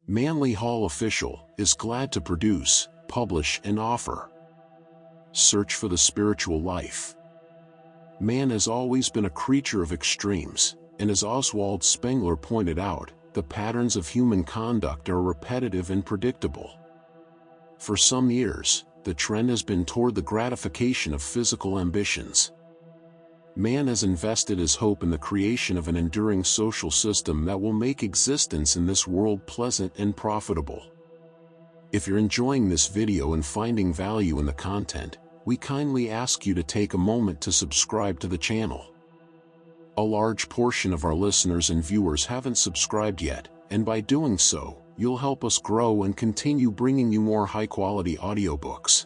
Manly Hall Official is glad to produce, publish and offer. Search for the spiritual life. Man has always been a creature of extremes, and as Oswald Spengler pointed out, the patterns of human conduct are repetitive and predictable. For some years, the trend has been toward the gratification of physical ambitions. Man has invested his hope in the creation of an enduring social system that will make existence in this world pleasant and profitable. If you're enjoying this video and finding value in the content, we kindly ask you to take a moment to subscribe to the channel. A large portion of our listeners and viewers haven't subscribed yet, and by doing so, you'll help us grow and continue bringing you more high-quality audiobooks.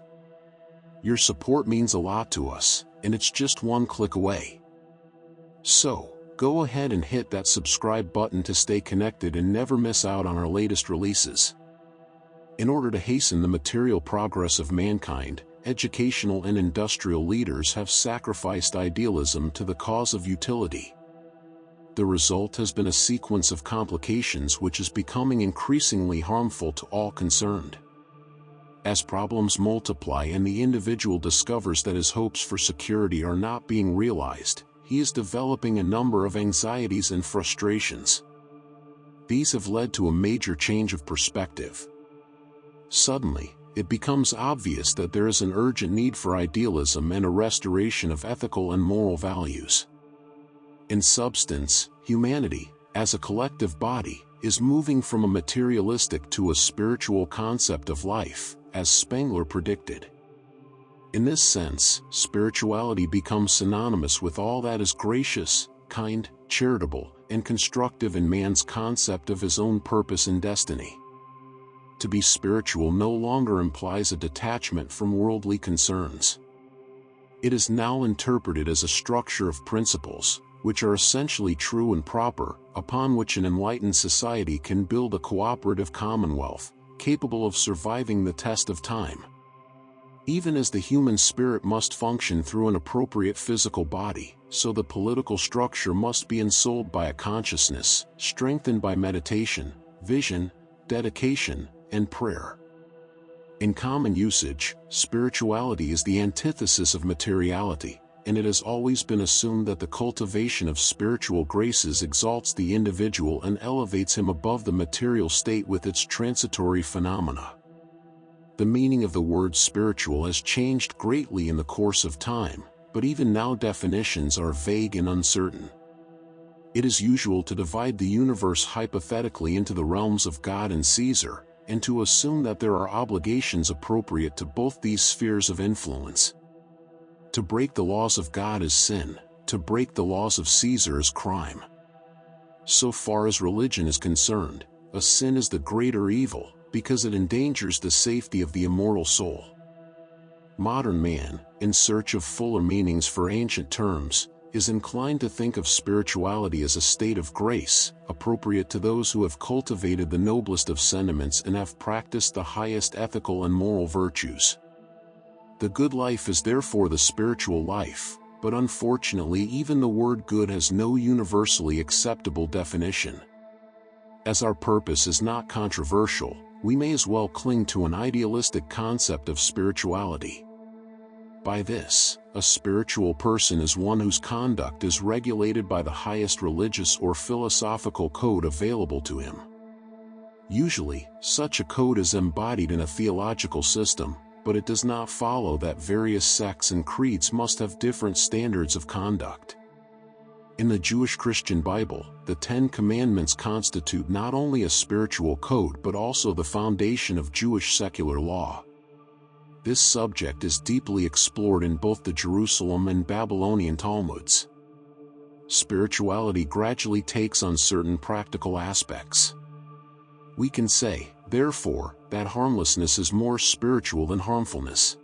Your support means a lot to us, and it's just one click away. So, go ahead and hit that subscribe button to stay connected and never miss out on our latest releases. In order to hasten the material progress of mankind, educational and industrial leaders have sacrificed idealism to the cause of utility. The result has been a sequence of complications which is becoming increasingly harmful to all concerned. As problems multiply and the individual discovers that his hopes for security are not being realized, he is developing a number of anxieties and frustrations. These have led to a major change of perspective. Suddenly, it becomes obvious that there is an urgent need for idealism and a restoration of ethical and moral values. In substance, humanity, as a collective body, is moving from a materialistic to a spiritual concept of life, as Spengler predicted. In this sense, spirituality becomes synonymous with all that is gracious, kind, charitable, and constructive in man's concept of his own purpose and destiny. To be spiritual no longer implies a detachment from worldly concerns. It is now interpreted as a structure of principles, which are essentially true and proper, upon which an enlightened society can build a cooperative commonwealth, capable of surviving the test of time. Even as the human spirit must function through an appropriate physical body, so the political structure must be ensouled by a consciousness, strengthened by meditation, vision, dedication, and prayer. In common usage, spirituality is the antithesis of materiality, and it has always been assumed that the cultivation of spiritual graces exalts the individual and elevates him above the material state with its transitory phenomena. The meaning of the word spiritual has changed greatly in the course of time, but even now definitions are vague and uncertain. It is usual to divide the universe hypothetically into the realms of God and Caesar, and to assume that there are obligations appropriate to both these spheres of influence. To break the laws of God is sin, to break the laws of Caesar is crime. So far as religion is concerned, a sin is the greater evil, because it endangers the safety of the immortal soul. Modern man, in search of fuller meanings for ancient terms, is inclined to think of spirituality as a state of grace, appropriate to those who have cultivated the noblest of sentiments and have practiced the highest ethical and moral virtues. The good life is therefore the spiritual life, but unfortunately even the word good has no universally acceptable definition. As our purpose is not controversial, we may as well cling to an idealistic concept of spirituality. By this, a spiritual person is one whose conduct is regulated by the highest religious or philosophical code available to him. Usually, such a code is embodied in a theological system, but it does not follow that various sects and creeds must have different standards of conduct. In the Jewish-Christian Bible, the Ten Commandments constitute not only a spiritual code but also the foundation of Jewish secular law. This subject is deeply explored in both the Jerusalem and Babylonian Talmuds. Spirituality gradually takes on certain practical aspects. We can say, therefore, that harmlessness is more spiritual than harmfulness.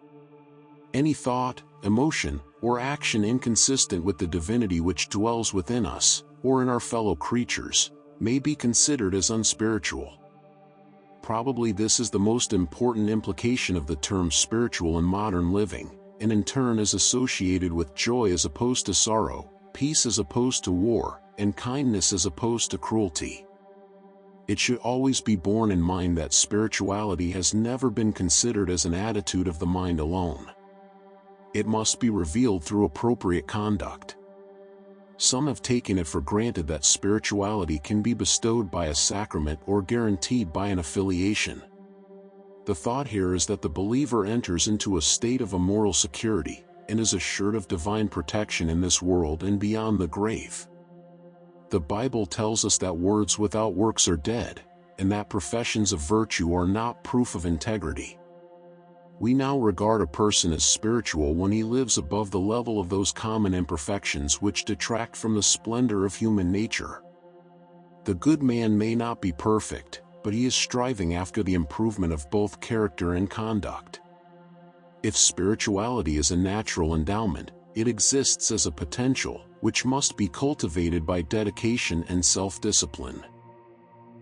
Any thought, emotion, or action inconsistent with the divinity which dwells within us, or in our fellow creatures, may be considered as unspiritual. Probably this is the most important implication of the term spiritual in modern living, and in turn is associated with joy as opposed to sorrow, peace as opposed to war, and kindness as opposed to cruelty. It should always be borne in mind that spirituality has never been considered as an attitude of the mind alone. It must be revealed through appropriate conduct. Some have taken it for granted that spirituality can be bestowed by a sacrament or guaranteed by an affiliation. The thought here is that the believer enters into a state of immoral security, and is assured of divine protection in this world and beyond the grave. The Bible tells us that words without works are dead, and that professions of virtue are not proof of integrity. We now regard a person as spiritual when he lives above the level of those common imperfections which detract from the splendor of human nature. The good man may not be perfect, but he is striving after the improvement of both character and conduct. If spirituality is a natural endowment, it exists as a potential, which must be cultivated by dedication and self-discipline.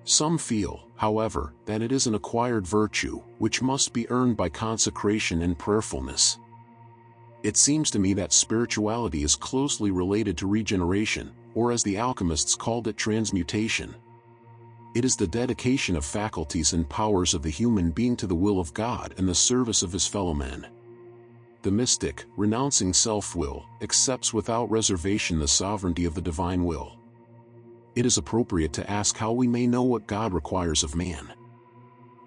Some feel, however, that it is an acquired virtue, which must be earned by consecration and prayerfulness. It seems to me that spirituality is closely related to regeneration, or as the alchemists called it, transmutation. It is the dedication of faculties and powers of the human being to the will of God and the service of his fellow men. The mystic, renouncing self-will, accepts without reservation the sovereignty of the divine will. It is appropriate to ask how we may know what God requires of man.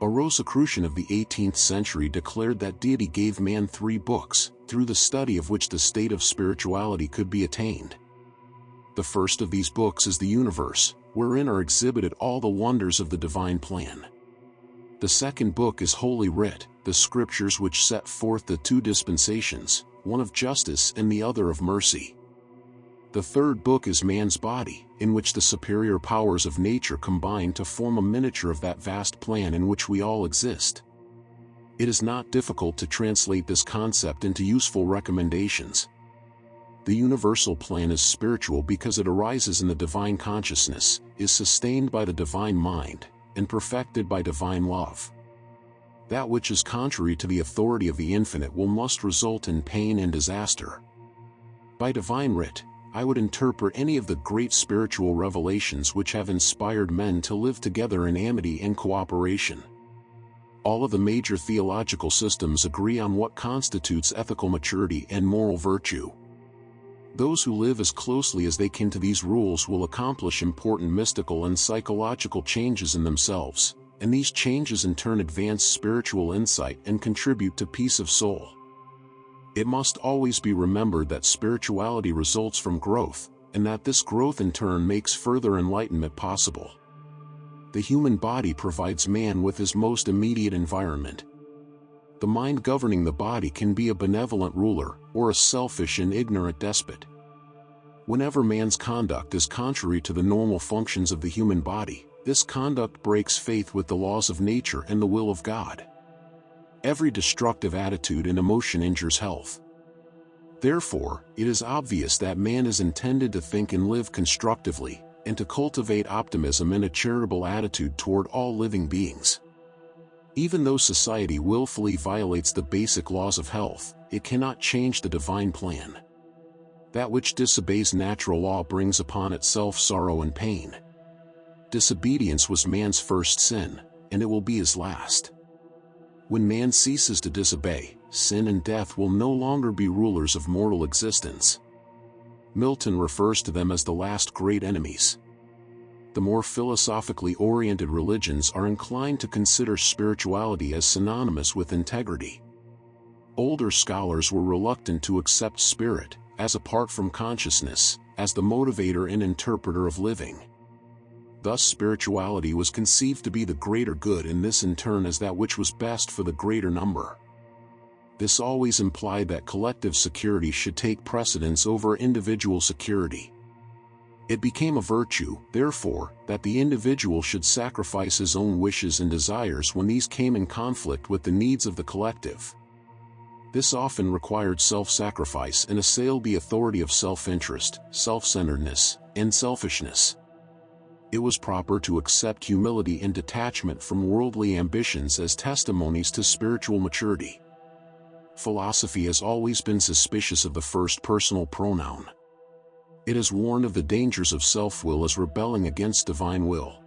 A Rosicrucian of the 18th century declared that deity gave man 3 books, through the study of which the state of spirituality could be attained. The first of these books is the universe, wherein are exhibited all the wonders of the divine plan. The second book is Holy Writ, the scriptures which set forth the 2 dispensations, one of justice and the other of mercy. The third book is man's body, in which the superior powers of nature combine to form a miniature of that vast plan in which we all exist. It is not difficult to translate this concept into useful recommendations. The universal plan is spiritual because it arises in the divine consciousness, is sustained by the divine mind, and perfected by divine love. That which is contrary to the authority of the infinite must result in pain and disaster. By divine writ, I would interpret any of the great spiritual revelations which have inspired men to live together in amity and cooperation. All of the major theological systems agree on what constitutes ethical maturity and moral virtue. Those who live as closely as they can to these rules will accomplish important mystical and psychological changes in themselves, and these changes in turn advance spiritual insight and contribute to peace of soul. It must always be remembered that spirituality results from growth, and that this growth in turn makes further enlightenment possible. The human body provides man with his most immediate environment. The mind governing the body can be a benevolent ruler, or a selfish and ignorant despot. Whenever man's conduct is contrary to the normal functions of the human body, this conduct breaks faith with the laws of nature and the will of God. Every destructive attitude and emotion injures health. Therefore, it is obvious that man is intended to think and live constructively, and to cultivate optimism and a charitable attitude toward all living beings. Even though society willfully violates the basic laws of health, it cannot change the divine plan. That which disobeys natural law brings upon itself sorrow and pain. Disobedience was man's first sin, and it will be his last. When man ceases to disobey, sin and death will no longer be rulers of mortal existence. Milton refers to them as the last great enemies. The more philosophically oriented religions are inclined to consider spirituality as synonymous with integrity. Older scholars were reluctant to accept spirit, as apart from consciousness, as the motivator and interpreter of living. Thus spirituality was conceived to be the greater good, and this in turn as that which was best for the greater number. This always implied that collective security should take precedence over individual security. It became a virtue, therefore, that the individual should sacrifice his own wishes and desires when these came in conflict with the needs of the collective. This often required self-sacrifice and assailed the authority of self-interest, self-centeredness, and selfishness. It was proper to accept humility and detachment from worldly ambitions as testimonies to spiritual maturity. Philosophy has always been suspicious of the first personal pronoun. It has warned of the dangers of self-will as rebelling against divine will.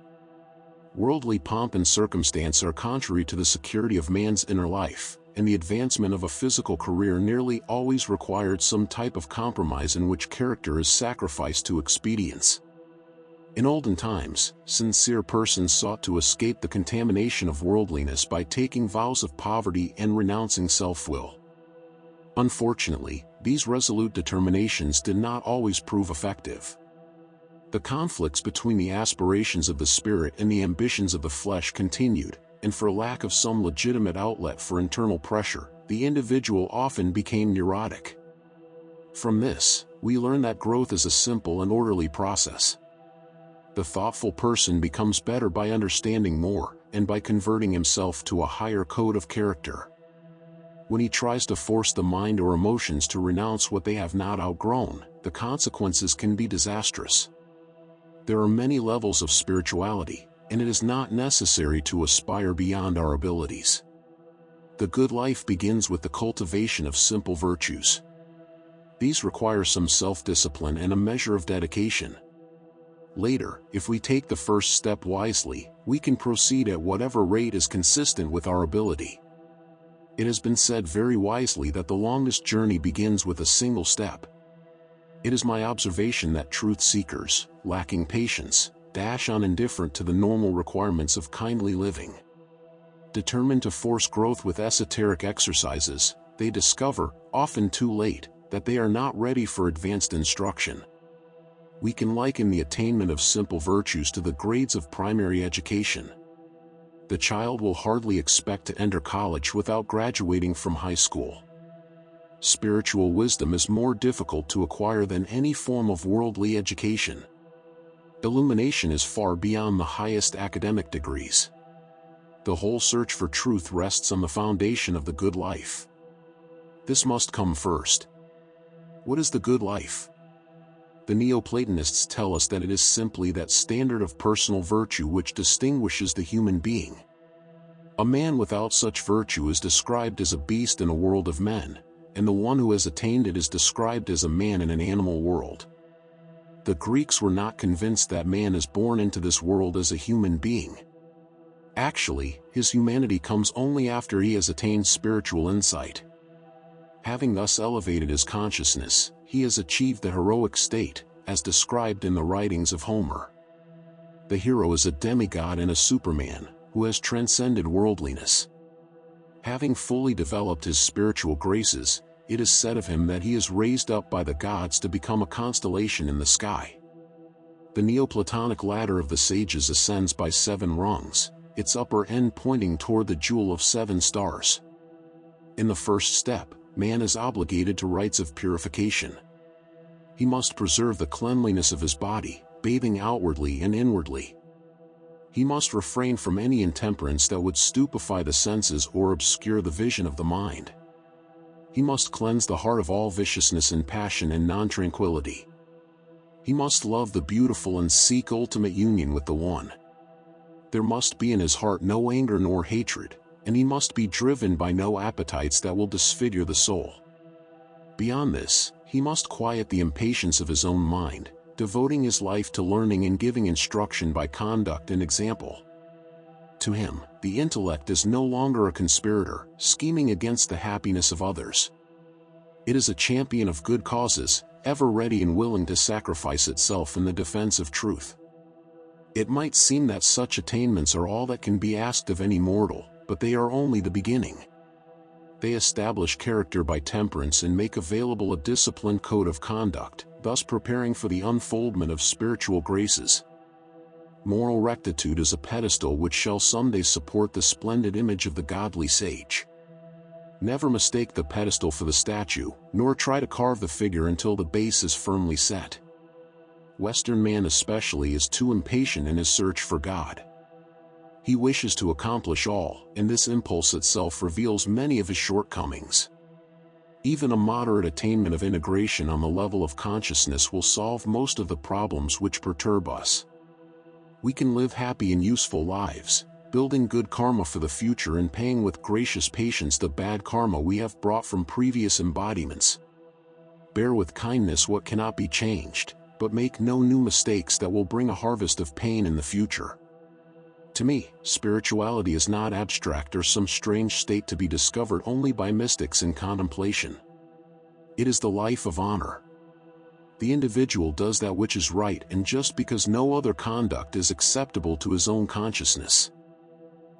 Worldly pomp and circumstance are contrary to the security of man's inner life, and the advancement of a physical career nearly always required some type of compromise in which character is sacrificed to expedience. In olden times, sincere persons sought to escape the contamination of worldliness by taking vows of poverty and renouncing self-will. Unfortunately, these resolute determinations did not always prove effective. The conflicts between the aspirations of the spirit and the ambitions of the flesh continued, and for lack of some legitimate outlet for internal pressure, the individual often became neurotic. From this, we learn that growth is a simple and orderly process. The thoughtful person becomes better by understanding more, and by converting himself to a higher code of character. When he tries to force the mind or emotions to renounce what they have not outgrown, the consequences can be disastrous. There are many levels of spirituality, and it is not necessary to aspire beyond our abilities. The good life begins with the cultivation of simple virtues. These require some self-discipline and a measure of dedication. Later, if we take the first step wisely, we can proceed at whatever rate is consistent with our ability. It has been said very wisely that the longest journey begins with a single step. It is my observation that truth seekers, lacking patience, dash on indifferent to the normal requirements of kindly living. Determined to force growth with esoteric exercises, they discover, often too late, that they are not ready for advanced instruction. We can liken the attainment of simple virtues to the grades of primary education. The child will hardly expect to enter college without graduating from high school. Spiritual wisdom is more difficult to acquire than any form of worldly education. Illumination is far beyond the highest academic degrees. The whole search for truth rests on the foundation of the good life. This must come first. What is the good life? The Neoplatonists tell us that it is simply that standard of personal virtue which distinguishes the human being. A man without such virtue is described as a beast in a world of men, and the one who has attained it is described as a man in an animal world. The Greeks were not convinced that man is born into this world as a human being. Actually, his humanity comes only after he has attained spiritual insight. Having thus elevated his consciousness, he has achieved the heroic state, as described in the writings of Homer. The hero is a demigod and a superman, who has transcended worldliness. Having fully developed his spiritual graces, it is said of him that he is raised up by the gods to become a constellation in the sky. The Neoplatonic ladder of the sages ascends by 7 rungs, its upper end pointing toward the jewel of 7 stars. In the first step, man is obligated to rites of purification. He must preserve the cleanliness of his body, bathing outwardly and inwardly. He must refrain from any intemperance that would stupefy the senses or obscure the vision of the mind. He must cleanse the heart of all viciousness and passion and non-tranquility. He must love the beautiful and seek ultimate union with the One. There must be in his heart no anger nor hatred, and he must be driven by no appetites that will disfigure the soul. Beyond this, he must quiet the impatience of his own mind, devoting his life to learning and giving instruction by conduct and example. To him, the intellect is no longer a conspirator, scheming against the happiness of others. It is a champion of good causes, ever ready and willing to sacrifice itself in the defense of truth. It might seem that such attainments are all that can be asked of any mortal, but they are only the beginning. They establish character by temperance and make available a disciplined code of conduct, thus preparing for the unfoldment of spiritual graces. Moral rectitude is a pedestal which shall someday support the splendid image of the godly sage. Never mistake the pedestal for the statue, nor try to carve the figure until the base is firmly set. Western man especially is too impatient in his search for God. He wishes to accomplish all, and this impulse itself reveals many of his shortcomings. Even a moderate attainment of integration on the level of consciousness will solve most of the problems which perturb us. We can live happy and useful lives, building good karma for the future and paying with gracious patience the bad karma we have brought from previous embodiments. Bear with kindness what cannot be changed, but make no new mistakes that will bring a harvest of pain in the future. To me, spirituality is not abstract or some strange state to be discovered only by mystics in contemplation. It is the life of honor. The individual does that which is right, and just because no other conduct is acceptable to his own consciousness.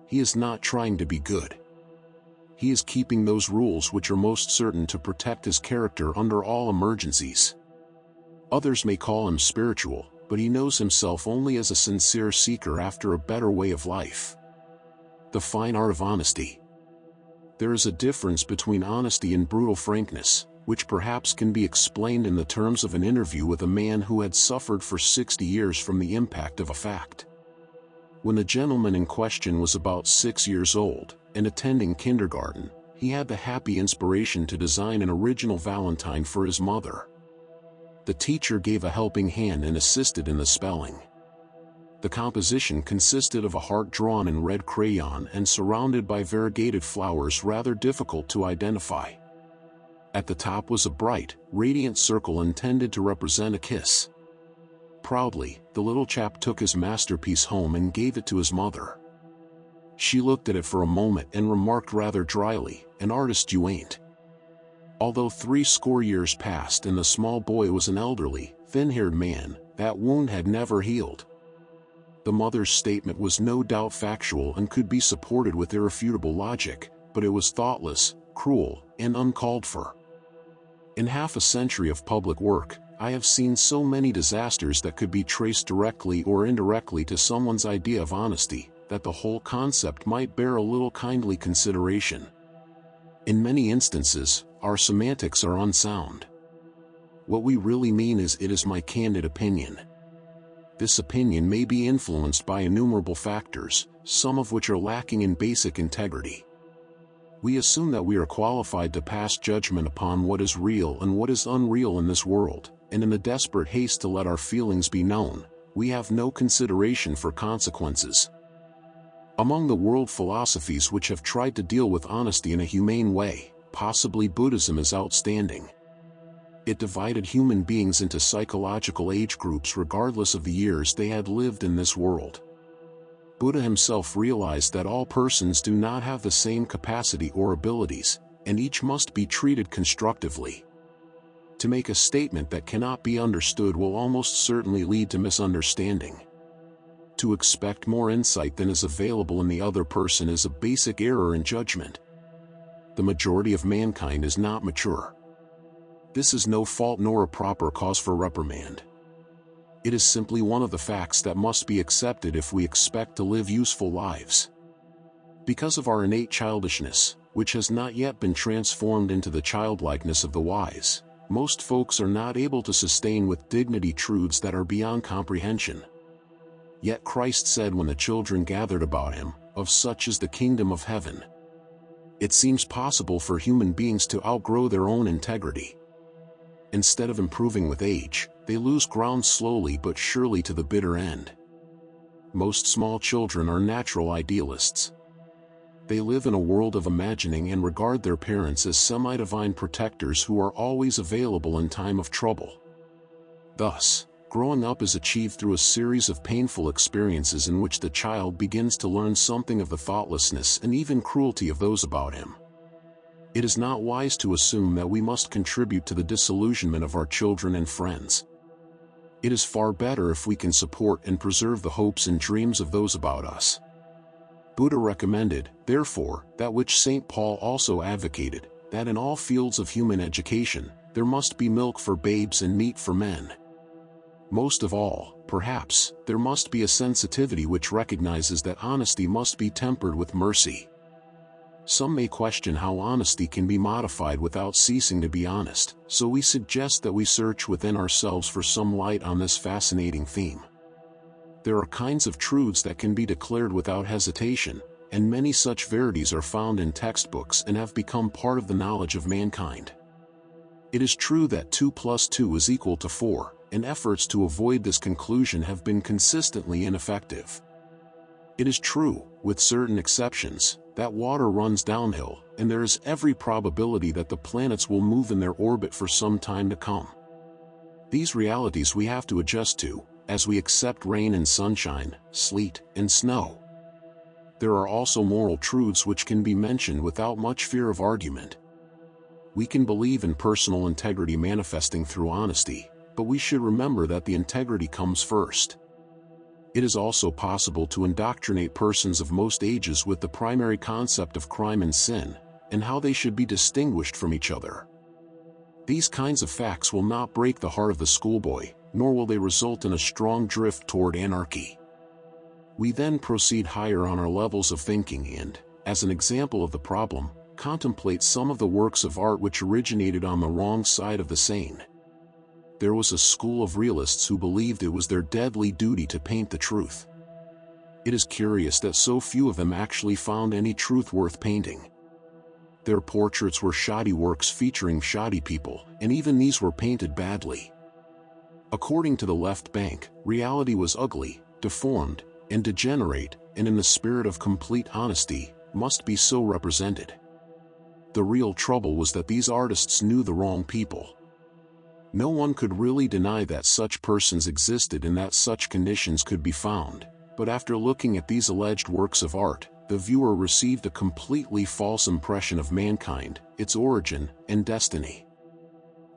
He is not trying to be good. He is keeping those rules which are most certain to protect his character under all emergencies. Others may call him spiritual, but he knows himself only as a sincere seeker after a better way of life. The fine art of honesty. There is a difference between honesty and brutal frankness, which perhaps can be explained in the terms of an interview with a man who had suffered for 60 years from the impact of a fact. When the gentleman in question was about 6 years old, and attending kindergarten, he had the happy inspiration to design an original Valentine for his mother. The teacher gave a helping hand and assisted in the spelling. The composition consisted of a heart drawn in red crayon and surrounded by variegated flowers rather difficult to identify. At the top was a bright, radiant circle intended to represent a kiss. Proudly, the little chap took his masterpiece home and gave it to his mother. She looked at it for a moment and remarked rather dryly, "An artist you ain't." Although 60 years passed and the small boy was an elderly, thin-haired man, that wound had never healed. The mother's statement was no doubt factual and could be supported with irrefutable logic, but it was thoughtless, cruel, and uncalled for. In half a century of public work, I have seen so many disasters that could be traced directly or indirectly to someone's idea of honesty, that the whole concept might bear a little kindly consideration. In many instances, our semantics are unsound. What we really mean is, "It is my candid opinion." This opinion may be influenced by innumerable factors, some of which are lacking in basic integrity. We assume that we are qualified to pass judgment upon what is real and what is unreal in this world, and in the desperate haste to let our feelings be known, we have no consideration for consequences. Among the world philosophies which have tried to deal with honesty in a humane way, possibly Buddhism is outstanding. It divided human beings into psychological age groups regardless of the years they had lived in this world. Buddha himself realized that all persons do not have the same capacity or abilities, and each must be treated constructively. To make a statement that cannot be understood will almost certainly lead to misunderstanding. To expect more insight than is available in the other person is a basic error in judgment. The majority of mankind is not mature. This is no fault nor a proper cause for reprimand. It is simply one of the facts that must be accepted if we expect to live useful lives. Because of our innate childishness, which has not yet been transformed into the childlikeness of the wise, most folks are not able to sustain with dignity truths that are beyond comprehension. Yet Christ said when the children gathered about him, "Of such is the kingdom of heaven." It seems possible for human beings to outgrow their own integrity. Instead of improving with age, they lose ground slowly but surely to the bitter end. Most small children are natural idealists. They live in a world of imagining and regard their parents as semi-divine protectors who are always available in time of trouble. Thus, growing up is achieved through a series of painful experiences in which the child begins to learn something of the thoughtlessness and even cruelty of those about him. It is not wise to assume that we must contribute to the disillusionment of our children and friends. It is far better if we can support and preserve the hopes and dreams of those about us. Buddha recommended, therefore, that which St. Paul also advocated, that in all fields of human education, there must be milk for babes and meat for men. Most of all, perhaps, there must be a sensitivity which recognizes that honesty must be tempered with mercy. Some may question how honesty can be modified without ceasing to be honest, so we suggest that we search within ourselves for some light on this fascinating theme. There are kinds of truths that can be declared without hesitation, and many such verities are found in textbooks and have become part of the knowledge of mankind. It is true that 2 + 2 is equal to 4, and efforts to avoid this conclusion have been consistently ineffective. It is true, with certain exceptions, that water runs downhill, and there is every probability that the planets will move in their orbit for some time to come. These realities we have to adjust to, as we accept rain and sunshine, sleet and snow. There are also moral truths which can be mentioned without much fear of argument. We can believe in personal integrity manifesting through honesty, but we should remember that the integrity comes first. It is also possible to indoctrinate persons of most ages with the primary concept of crime and sin, and how they should be distinguished from each other. These kinds of facts will not break the heart of the schoolboy, nor will they result in a strong drift toward anarchy. We then proceed higher on our levels of thinking and, as an example of the problem, contemplate some of the works of art which originated on the wrong side of the Seine. There was a school of realists who believed it was their deadly duty to paint the truth. It is curious that so few of them actually found any truth worth painting. Their portraits were shoddy works featuring shoddy people, and even these were painted badly. According to the left bank, reality was ugly, deformed, and degenerate, and in the spirit of complete honesty, must be so represented. The real trouble was that these artists knew the wrong people. No one could really deny that such persons existed and that such conditions could be found, but after looking at these alleged works of art, the viewer received a completely false impression of mankind, its origin, and destiny.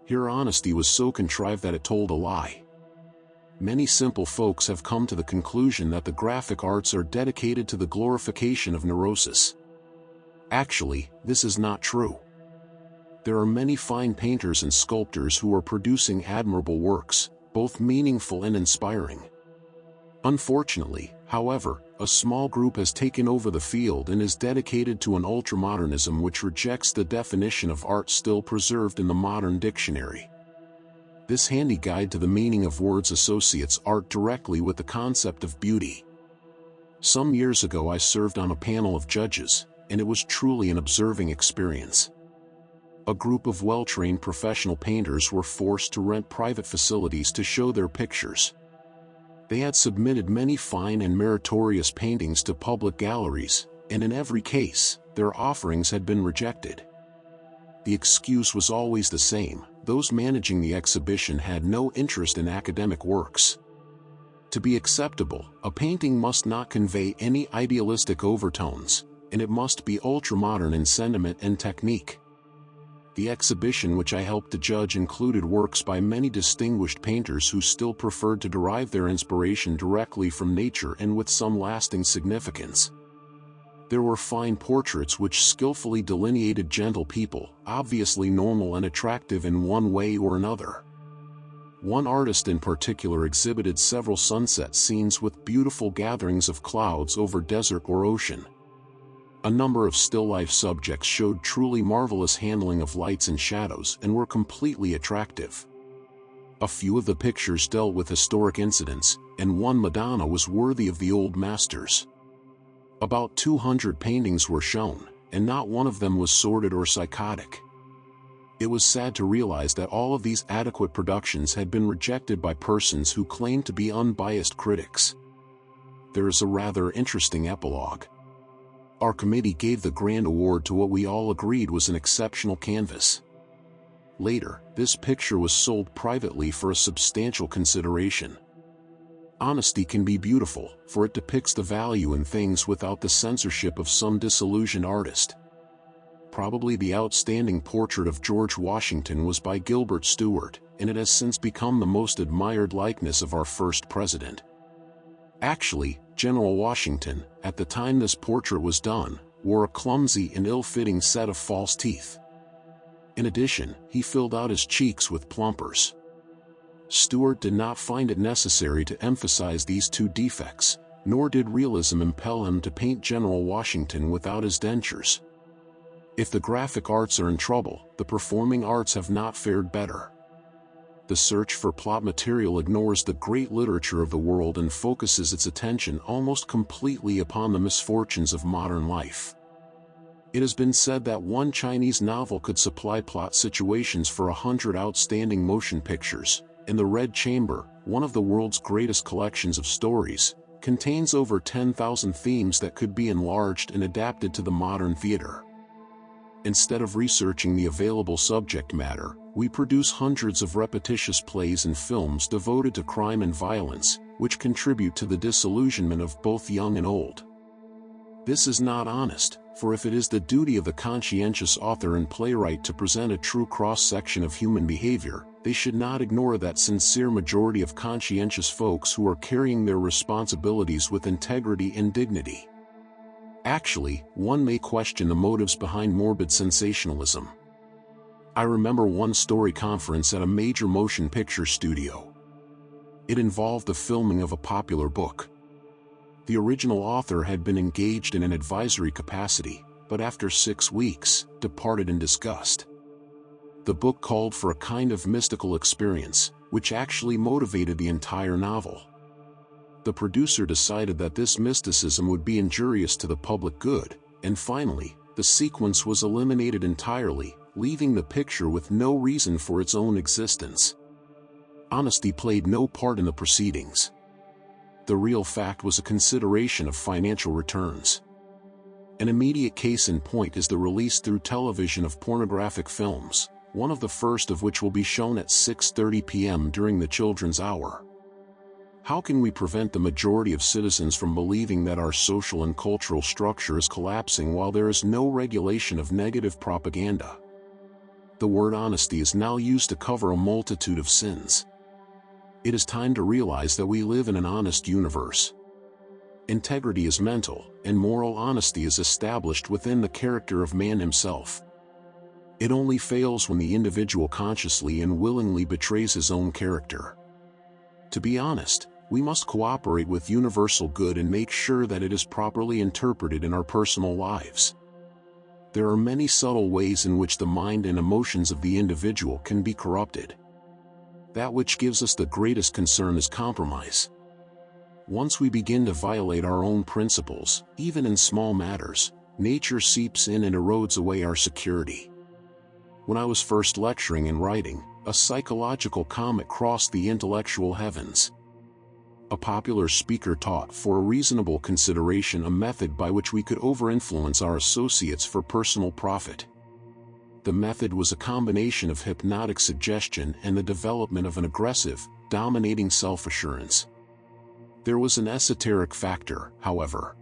Here honesty was so contrived that it told a lie. Many simple folks have come to the conclusion that the graphic arts are dedicated to the glorification of neurosis. Actually, this is not true. There are many fine painters and sculptors who are producing admirable works, both meaningful and inspiring. Unfortunately, however, a small group has taken over the field and is dedicated to an ultramodernism which rejects the definition of art still preserved in the modern dictionary. This handy guide to the meaning of words associates art directly with the concept of beauty. Some years ago I served on a panel of judges, and it was truly an observing experience. A group of well-trained professional painters were forced to rent private facilities to show their pictures. They had submitted many fine and meritorious paintings to public galleries, and in every case, their offerings had been rejected. The excuse was always the same: those managing the exhibition had no interest in academic works. To be acceptable, a painting must not convey any idealistic overtones, and it must be ultramodern in sentiment and technique. The exhibition which I helped to judge included works by many distinguished painters who still preferred to derive their inspiration directly from nature and with some lasting significance. There were fine portraits which skillfully delineated gentle people, obviously normal and attractive in one way or another. One artist in particular exhibited several sunset scenes with beautiful gatherings of clouds over desert or ocean. A number of still life subjects showed truly marvelous handling of lights and shadows and were completely attractive. A few of the pictures dealt with historic incidents, and one Madonna was worthy of the old masters. About 200 paintings were shown, and not one of them was sordid or psychotic. It was sad to realize that all of these adequate productions had been rejected by persons who claimed to be unbiased critics. There is a rather interesting epilogue. Our committee gave the grand award to what we all agreed was an exceptional canvas. Later, this picture was sold privately for a substantial consideration. Honesty can be beautiful, for it depicts the value in things without the censorship of some disillusioned artist. Probably the outstanding portrait of George Washington was by Gilbert Stuart, and it has since become the most admired likeness of our first president. Actually, General Washington, at the time this portrait was done, wore a clumsy and ill-fitting set of false teeth. In addition, he filled out his cheeks with plumpers. Stuart did not find it necessary to emphasize these two defects, nor did realism impel him to paint General Washington without his dentures. If the graphic arts are in trouble, the performing arts have not fared better. The search for plot material ignores the great literature of the world and focuses its attention almost completely upon the misfortunes of modern life. It has been said that one Chinese novel could supply plot situations for 100 outstanding motion pictures, and The Red Chamber, one of the world's greatest collections of stories, contains over 10,000 themes that could be enlarged and adapted to the modern theater. Instead of researching the available subject matter, we produce hundreds of repetitious plays and films devoted to crime and violence, which contribute to the disillusionment of both young and old. This is not honest, for if it is the duty of the conscientious author and playwright to present a true cross-section of human behavior, they should not ignore that sincere majority of conscientious folks who are carrying their responsibilities with integrity and dignity. Actually, one may question the motives behind morbid sensationalism. I remember one story conference at a major motion picture studio. It involved the filming of a popular book. The original author had been engaged in an advisory capacity, but after 6 weeks, departed in disgust. The book called for a kind of mystical experience, which actually motivated the entire novel. The producer decided that this mysticism would be injurious to the public good, and finally, the sequence was eliminated entirely, leaving the picture with no reason for its own existence. Honesty played no part in the proceedings. The real fact was a consideration of financial returns. An immediate case in point is the release through television of pornographic films, one of the first of which will be shown at 6:30 p.m. during the children's hour. How can we prevent the majority of citizens from believing that our social and cultural structure is collapsing while there is no regulation of negative propaganda? The word honesty is now used to cover a multitude of sins. It is time to realize that we live in an honest universe. Integrity is mental, and moral honesty is established within the character of man himself. It only fails when the individual consciously and willingly betrays his own character. To be honest, we must cooperate with universal good and make sure that it is properly interpreted in our personal lives. There are many subtle ways in which the mind and emotions of the individual can be corrupted. That which gives us the greatest concern is compromise. Once we begin to violate our own principles, even in small matters, nature seeps in and erodes away our security. When I was first lecturing and writing, a psychological comet crossed the intellectual heavens. A popular speaker taught for a reasonable consideration a method by which we could over-influence our associates for personal profit. The method was a combination of hypnotic suggestion and the development of an aggressive, dominating self-assurance. There was an esoteric factor, however.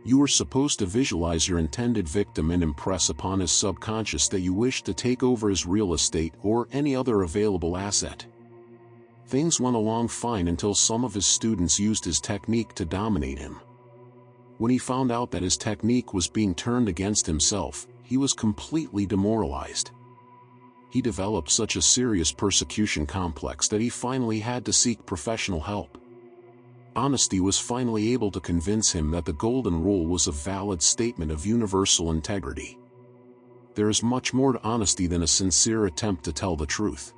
You were supposed to visualize your intended victim and impress upon his subconscious that you wished to take over his real estate or any other available asset. Things went along fine until some of his students used his technique to dominate him. When he found out that his technique was being turned against himself, he was completely demoralized. He developed such a serious persecution complex that he finally had to seek professional help. Honesty was finally able to convince him that the Golden Rule was a valid statement of universal integrity. There is much more to honesty than a sincere attempt to tell the truth.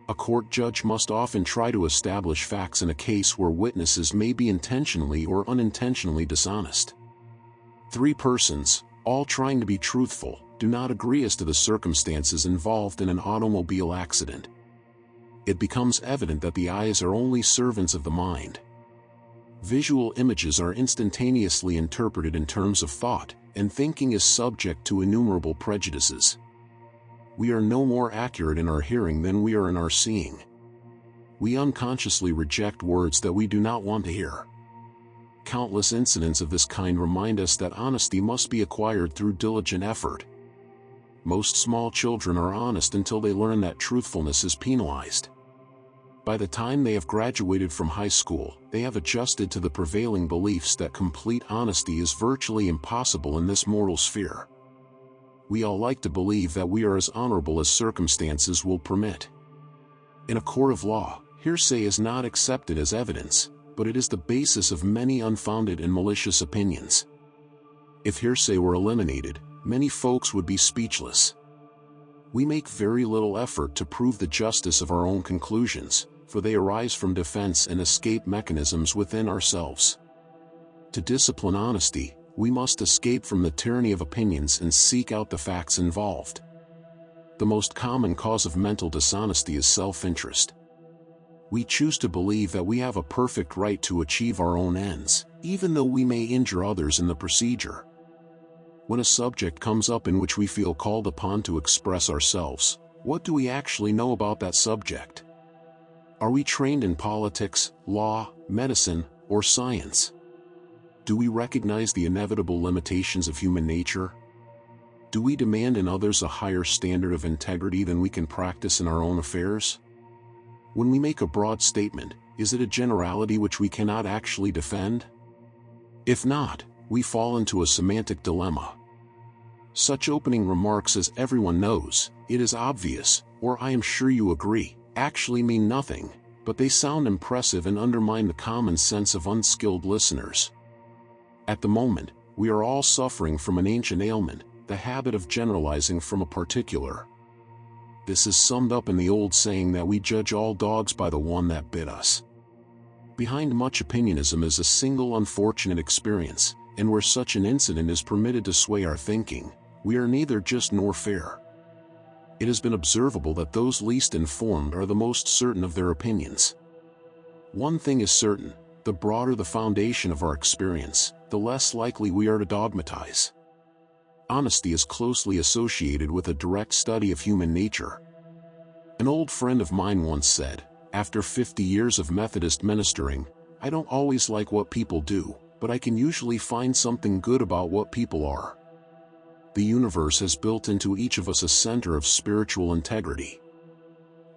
A court judge must often try to establish facts in a case where witnesses may be intentionally or unintentionally dishonest. 3 persons, all trying to be truthful, do not agree as to the circumstances involved in an automobile accident. It becomes evident that the eyes are only servants of the mind. Visual images are instantaneously interpreted in terms of thought, and thinking is subject to innumerable prejudices. We are no more accurate in our hearing than we are in our seeing. We unconsciously reject words that we do not want to hear. Countless incidents of this kind remind us that honesty must be acquired through diligent effort. Most small children are honest until they learn that truthfulness is penalized. By the time they have graduated from high school, they have adjusted to the prevailing beliefs that complete honesty is virtually impossible in this mortal sphere. We all like to believe that we are as honorable as circumstances will permit. In a court of law, hearsay is not accepted as evidence, but it is the basis of many unfounded and malicious opinions. If hearsay were eliminated, many folks would be speechless. We make very little effort to prove the justice of our own conclusions, for they arise from defense and escape mechanisms within ourselves. To discipline honesty, we must escape from the tyranny of opinions and seek out the facts involved. The most common cause of mental dishonesty is self-interest. We choose to believe that we have a perfect right to achieve our own ends, even though we may injure others in the procedure. When a subject comes up in which we feel called upon to express ourselves, what do we actually know about that subject? Are we trained in politics, law, medicine, or science? Do we recognize the inevitable limitations of human nature? Do we demand in others a higher standard of integrity than we can practice in our own affairs? When we make a broad statement, is it a generality which we cannot actually defend? If not, we fall into a semantic dilemma. Such opening remarks as "everyone knows," "it is obvious," or "I am sure you agree," actually mean nothing, but they sound impressive and undermine the common sense of unskilled listeners. At the moment, we are all suffering from an ancient ailment, the habit of generalizing from a particular. This is summed up in the old saying that we judge all dogs by the one that bit us. Behind much opinionism is a single unfortunate experience, and where such an incident is permitted to sway our thinking, we are neither just nor fair. It has been observable that those least informed are the most certain of their opinions. One thing is certain: the broader the foundation of our experience, the less likely we are to dogmatize. Honesty is closely associated with a direct study of human nature. An old friend of mine once said, "After 50 years of Methodist ministering, I don't always like what people do, but I can usually find something good about what people are." The universe has built into each of us a center of spiritual integrity.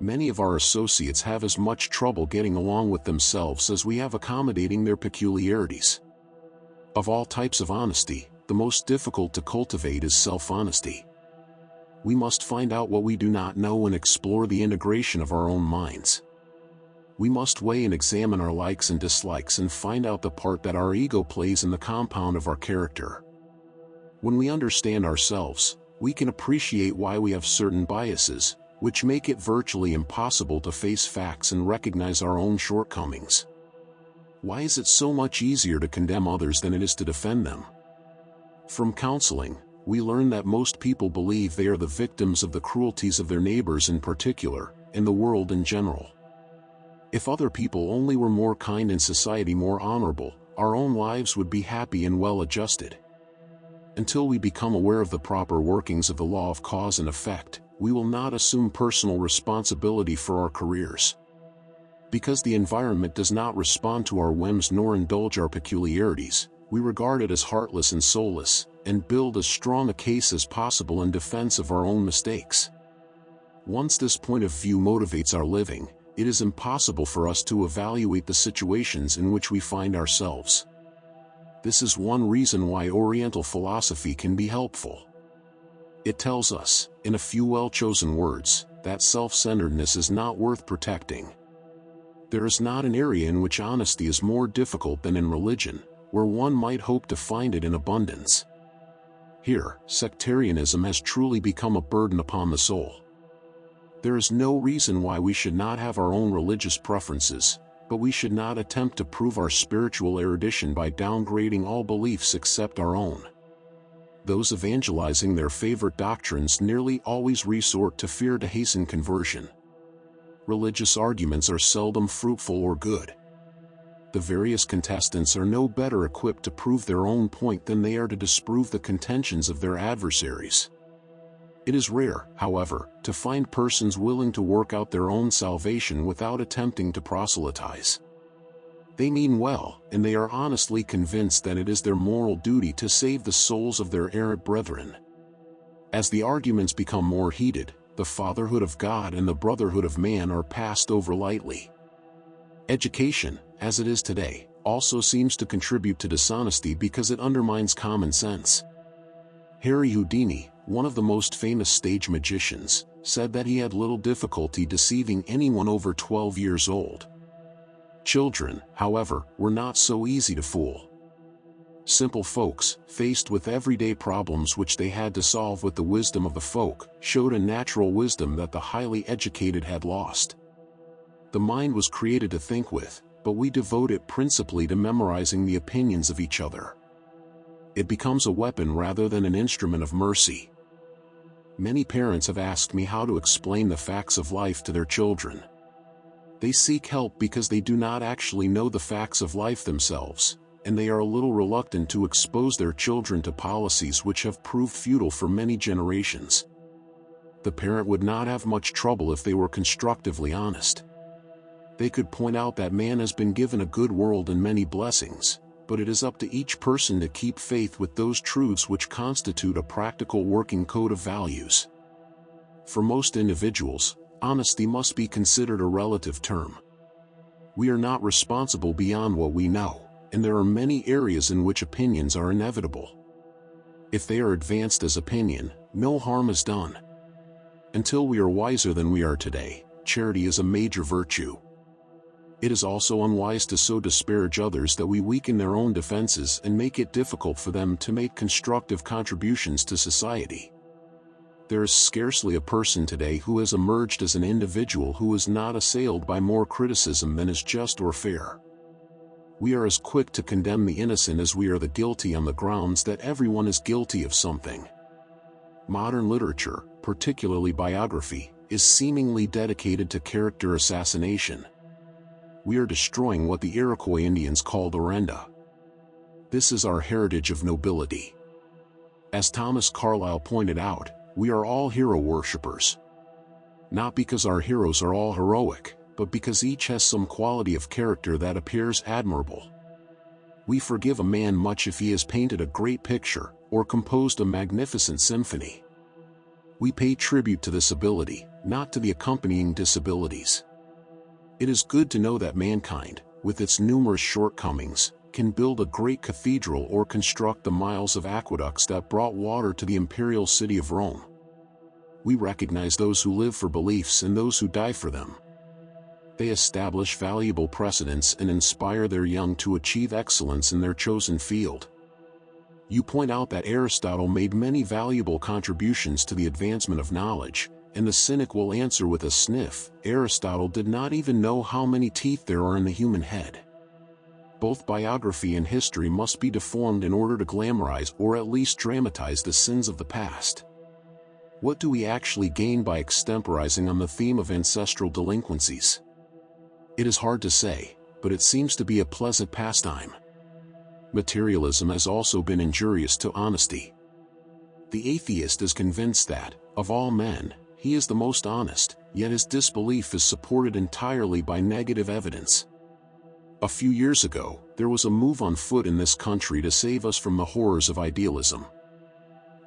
Many of our associates have as much trouble getting along with themselves as we have accommodating their peculiarities. Of all types of honesty, the most difficult to cultivate is self-honesty. We must find out what we do not know and explore the integration of our own minds. We must weigh and examine our likes and dislikes and find out the part that our ego plays in the compound of our character. When we understand ourselves, we can appreciate why we have certain biases, which make it virtually impossible to face facts and recognize our own shortcomings. Why is it so much easier to condemn others than it is to defend them? From counseling, we learn that most people believe they are the victims of the cruelties of their neighbors in particular, and the world in general. If other people only were more kind and society more honorable, our own lives would be happy and well-adjusted. Until we become aware of the proper workings of the law of cause and effect, we will not assume personal responsibility for our careers. Because the environment does not respond to our whims nor indulge our peculiarities, we regard it as heartless and soulless, and build as strong a case as possible in defense of our own mistakes. Once this point of view motivates our living, it is impossible for us to evaluate the situations in which we find ourselves. This is one reason why Oriental philosophy can be helpful. It tells us, in a few well-chosen words, that self-centeredness is not worth protecting. There is not an area in which honesty is more difficult than in religion, where one might hope to find it in abundance. Here, sectarianism has truly become a burden upon the soul. There is no reason why we should not have our own religious preferences, but we should not attempt to prove our spiritual erudition by downgrading all beliefs except our own. Those evangelizing their favorite doctrines nearly always resort to fear to hasten conversion. Religious arguments are seldom fruitful or good. The various contestants are no better equipped to prove their own point than they are to disprove the contentions of their adversaries. It is rare, however, to find persons willing to work out their own salvation without attempting to proselytize. They mean well, and they are honestly convinced that it is their moral duty to save the souls of their errant brethren. As the arguments become more heated, the fatherhood of God and the brotherhood of man are passed over lightly. Education, as it is today, also seems to contribute to dishonesty because it undermines common sense. Harry Houdini, one of the most famous stage magicians, said that he had little difficulty deceiving anyone over 12 years old. Children, however, were not so easy to fool. Simple folks, faced with everyday problems which they had to solve with the wisdom of the folk, showed a natural wisdom that the highly educated had lost. The mind was created to think with, but we devote it principally to memorizing the opinions of each other. It becomes a weapon rather than an instrument of mercy. Many parents have asked me how to explain the facts of life to their children. They seek help because they do not actually know the facts of life themselves, and they are a little reluctant to expose their children to policies which have proved futile for many generations. The parent would not have much trouble if they were constructively honest. They could point out that man has been given a good world and many blessings, but it is up to each person to keep faith with those truths which constitute a practical working code of values. For most individuals, honesty must be considered a relative term. We are not responsible beyond what we know, and there are many areas in which opinions are inevitable. If they are advanced as opinion, no harm is done. Until we are wiser than we are today, charity is a major virtue. It is also unwise to so disparage others that we weaken their own defenses and make it difficult for them to make constructive contributions to society. There is scarcely a person today who has emerged as an individual who is not assailed by more criticism than is just or fair. We are as quick to condemn the innocent as we are the guilty on the grounds that everyone is guilty of something. Modern literature, particularly biography, is seemingly dedicated to character assassination. We are destroying what the Iroquois Indians called orenda. This is our heritage of nobility. As Thomas Carlyle pointed out, we are all hero worshippers. Not because our heroes are all heroic, but because each has some quality of character that appears admirable. We forgive a man much if he has painted a great picture, or composed a magnificent symphony. We pay tribute to this ability, not to the accompanying disabilities. It is good to know that mankind, with its numerous shortcomings, can build a great cathedral or construct the miles of aqueducts that brought water to the imperial city of Rome. We recognize those who live for beliefs and those who die for them. They establish valuable precedents and inspire their young to achieve excellence in their chosen field. You point out that Aristotle made many valuable contributions to the advancement of knowledge, and the cynic will answer with a sniff, Aristotle did not even know how many teeth there are in the human head. Both biography and history must be deformed in order to glamorize or at least dramatize the sins of the past. What do we actually gain by extemporizing on the theme of ancestral delinquencies? It is hard to say, but it seems to be a pleasant pastime. Materialism has also been injurious to honesty. The atheist is convinced that, of all men, he is the most honest, yet his disbelief is supported entirely by negative evidence. A few years ago, there was a move on foot in this country to save us from the horrors of idealism.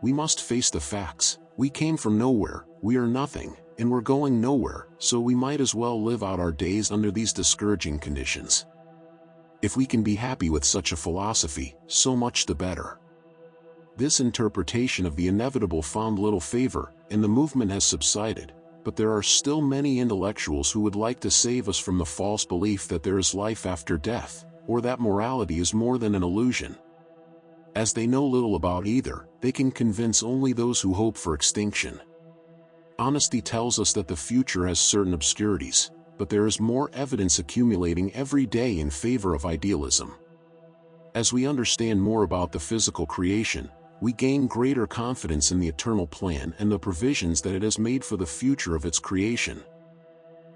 We must face the facts. We came from nowhere, we are nothing, and we're going nowhere, so we might as well live out our days under these discouraging conditions. If we can be happy with such a philosophy, so much the better. This interpretation of the inevitable found little favor, and the movement has subsided, but there are still many intellectuals who would like to save us from the false belief that there is life after death, or that morality is more than an illusion. As they know little about either, they can convince only those who hope for extinction. Honesty tells us that the future has certain obscurities, but there is more evidence accumulating every day in favor of idealism. As we understand more about the physical creation, we gain greater confidence in the eternal plan and the provisions that it has made for the future of its creation.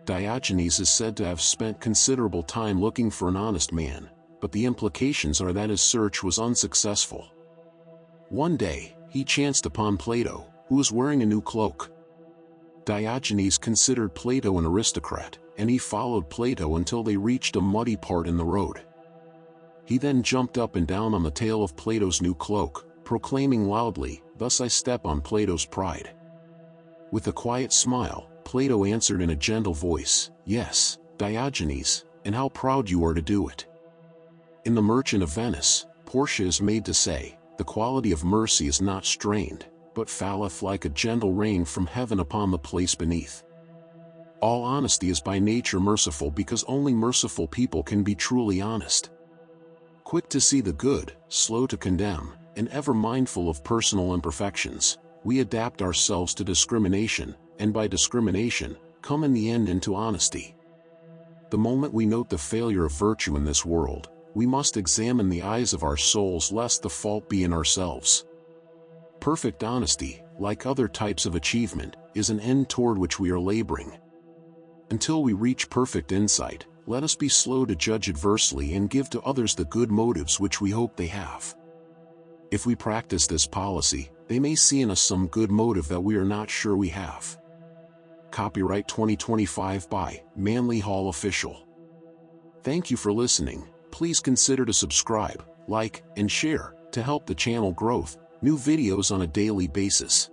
Diogenes is said to have spent considerable time looking for an honest man, but the implications are that his search was unsuccessful. One day, he chanced upon Plato, who was wearing a new cloak. Diogenes considered Plato an aristocrat, and he followed Plato until they reached a muddy part in the road. He then jumped up and down on the tail of Plato's new cloak, proclaiming loudly, "Thus I step on Plato's pride." With a quiet smile, Plato answered in a gentle voice, "Yes, Diogenes, and how proud you are to do it." In The Merchant of Venice, Portia is made to say, "The quality of mercy is not strained, but falleth like a gentle rain from heaven upon the place beneath." All honesty is by nature merciful because only merciful people can be truly honest. Quick to see the good, slow to condemn, and ever mindful of personal imperfections, we adapt ourselves to discrimination, and by discrimination, come in the end into honesty. The moment we note the failure of virtue in this world, we must examine the eyes of our souls lest the fault be in ourselves. Perfect honesty, like other types of achievement, is an end toward which we are laboring. Until we reach perfect insight, let us be slow to judge adversely and give to others the good motives which we hope they have. If we practice this policy, they may see in us some good motive that we are not sure we have. Copyright 2025 by Manly Hall Official. Thank you for listening. Please consider to subscribe, like, and share to help the channel growth, new videos on a daily basis.